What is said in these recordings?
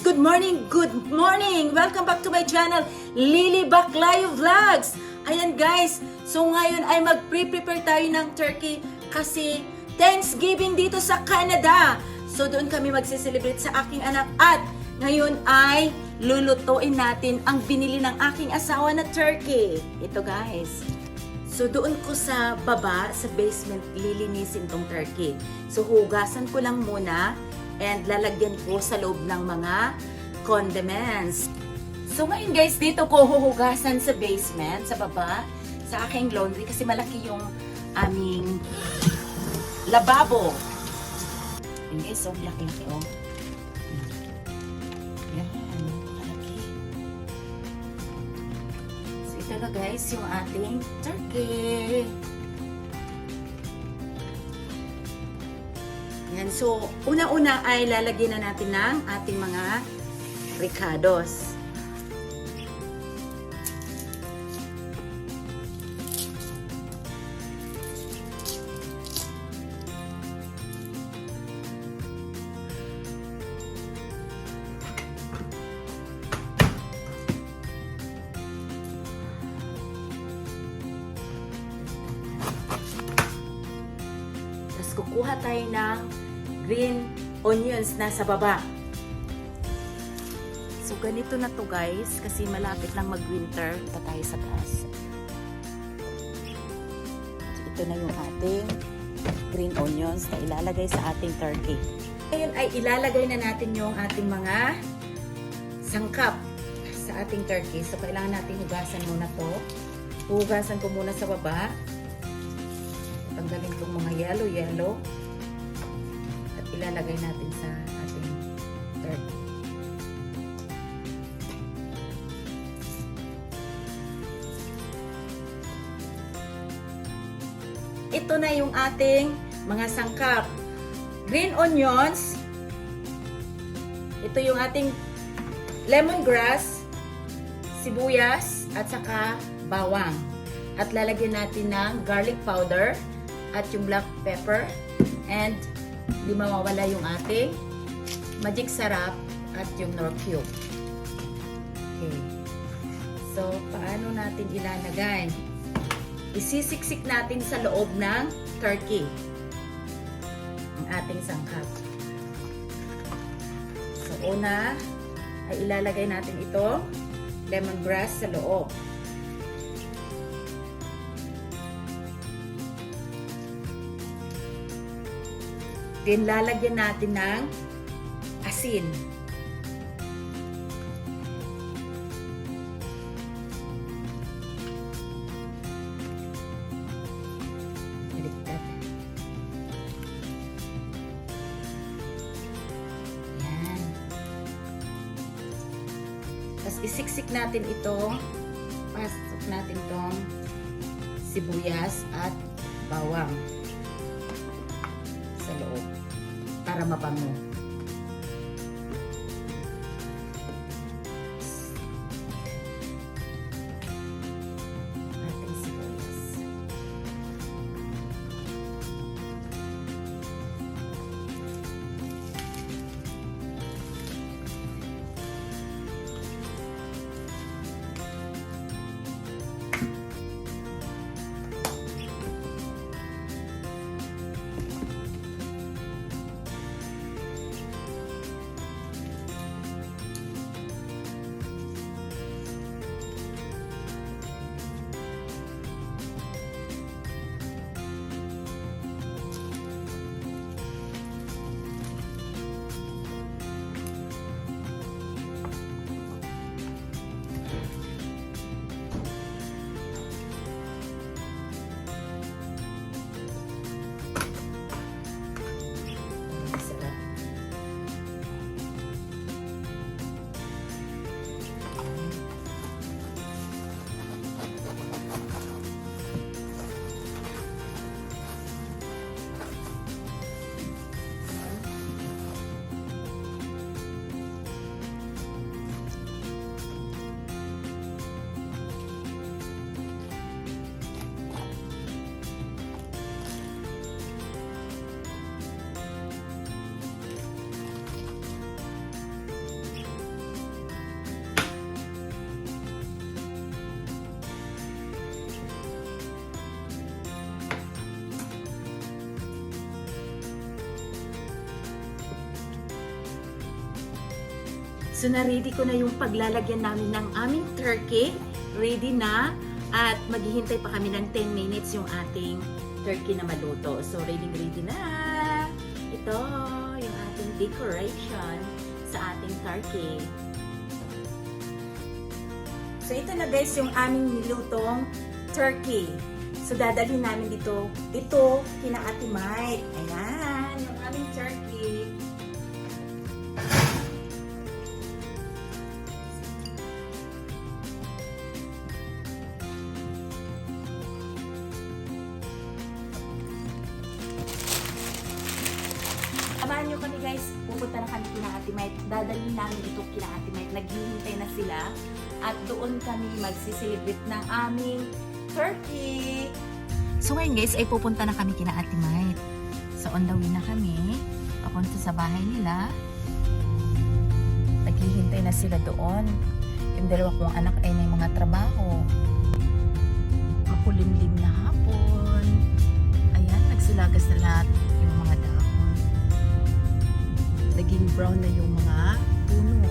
Good morning! Good morning! Welcome back to my channel, Lily Baclayo Vlogs! Ayan guys, so ngayon ay mag-prepare tayo ng turkey kasi Thanksgiving dito sa Canada. So doon kami magsiselebrate sa aking anak at ngayon ay lulutuin natin ang binili ng aking asawa na turkey. Ito guys. So doon ko sa baba, sa basement, lilinisin tong turkey. So hugasan ko lang muna and lalagyan ko sa loob ng mga condiments. So ngayon guys, dito ko huhugasan sa basement, sa baba, sa aking laundry kasi malaki yung aming lababo. Yun guys, so laki-laki oh. Yan, malaki. So ito na guys, yung ating turkey. Yan, so una-una ay lalagyan na natin ng ating mga ricados. Tapos kukuha tayo ng green onions na sa baba. So ganito na to guys kasi malapit lang mag-winter. Ito tayo sa taas. So, ito na yung ating green onions na ilalagay sa ating turkey. Ngayon ay ilalagay na natin yung ating mga sangkap sa ating turkey. So kailangan natin hugasan muna to. Hugasan ko muna sa baba. Tanggalin kong mga yellow. Ilalagay natin sa ating turkey. Ito na yung ating mga sangkap. Green onions. Ito yung ating lemongrass, sibuyas, at saka bawang. At lalagyan natin ng garlic powder at yung black pepper and di mawawala yung ating magic sarap at yung Knorr cube. Okay. So, paano natin ilalagay? Isisiksik natin sa loob ng turkey ang ating sangkap. So, una ay ilalagay natin ito lemongrass sa loob. Then, lalagyan natin ng asin. Baliktad. Yan. Tapos, isiksik natin ito. Pasok natin itong sibuyas at bawang sa loob para mabango. Ating sibuyas. So na-ready ko na yung paglalagyan namin ng aming turkey. Ready na. At maghihintay pa kami ng 10 minutes yung ating turkey na maluto. So ready na. Ito yung ating decoration sa ating turkey. So ito na guys yung aming nilutong turkey. So dadalhin namin dito. Ito kina Ate Mike. Ayan, yung aming turkey. Samahan nyo kami guys, pupunta na kami kina Ate Mike. Dadalhin namin ito kina Ate Mike. Naghihintay na sila. At doon kami magsiselebrate ng aming turkey. So ngayon guys, ay pupunta na kami kina Ate Mike. So on the way na kami. Papunta sa bahay nila. Naghihintay na sila doon. Yung dalawa kong anak ay may mga trabaho. Makulimlim na hapon. Ayan, nagsilagas na lahat yung mga dahon. Naging brown na yung mga puno.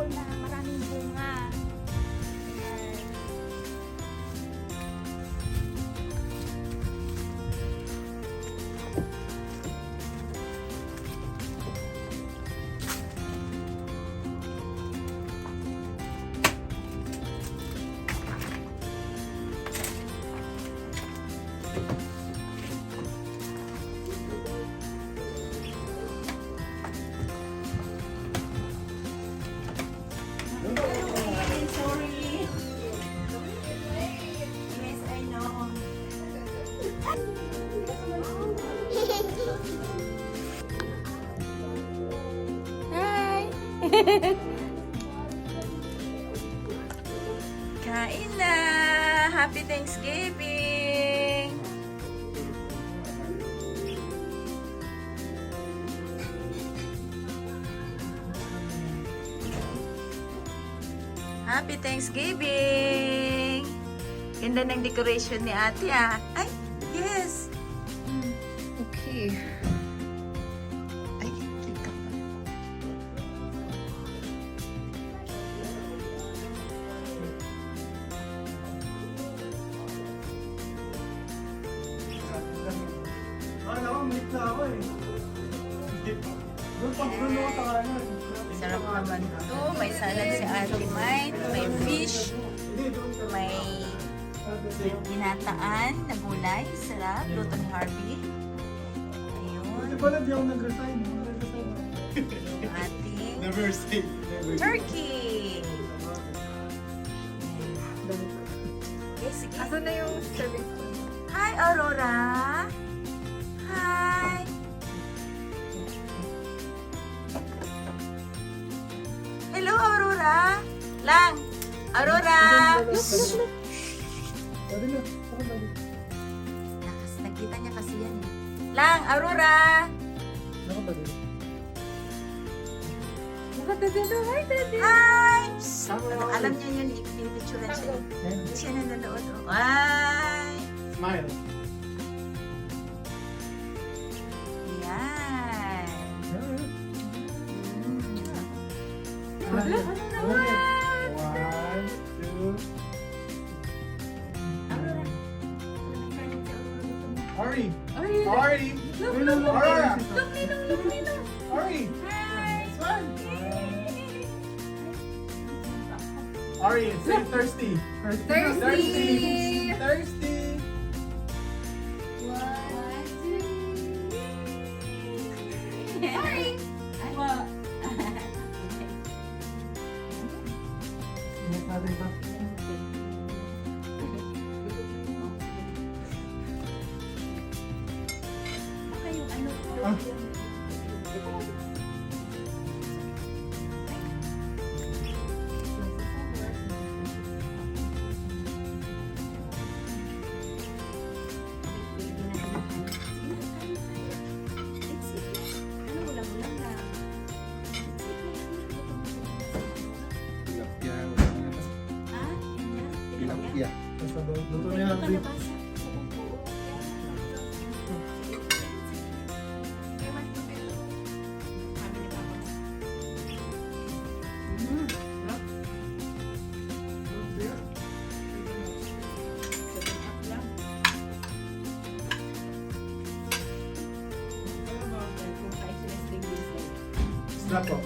Na maraming bunga. Ayan. Sorry. Yes, I know. Hi! Kain na! Happy Thanksgiving! Happy Thanksgiving! Ganda ng decoration ni ate ah. Ay, yes! Okay. Ay, kita pa. Nakamit na ako eh. Doon pag doon ako sa kanan. Sarap naman to. May salad si Ate Mike, may fish, may ginataan na gulay. Sarap. Luto ni Harvey. Ayun. Hindi pala di ako nag-resign. Yung ating Never say. turkey. Okay, sige. Asan na yung serving spoon? Hi, Aurora. Hi. Hello, Aurora. Lang. Aurora. Sabi na. Saka lagi. Nakita niya kasi yan eh. Lang, Aurora. Nakabali. Hi, Daddy. Hi! Camera on. Alam niyo yun, pinipicturean siya. Yan. Siya nanonood. Oh. Hi! Smile. Yan. One, naman? two. Ari. Ari. Aurora. Ari. Smile. Ari, say thirsty. Thirsty. Thirsty. Sorry. Ingat natin pa. Ah. Tilapia. Basta luto na yan, Lee. Snap po.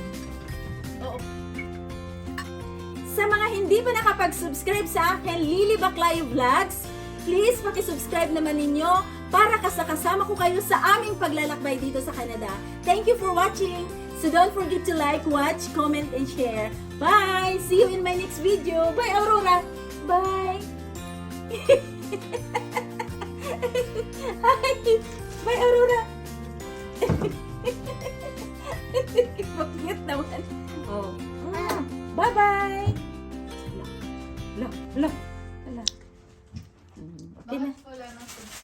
Sa mga hindi pa nakapag-subscribe sa akin, Lily Baclayo Vlogs, please pakisubscribe naman ninyo para kasama ko kayo sa aming paglalakbay dito sa Canada. Thank you for watching! So don't forget to like, watch, comment, and share. Bye! See you in my next video. Bye, Aurora! Bye! Hi! Bye, Aurora! Bakit naman? Oh. Bye-bye! Lo. Okay na. Wala na.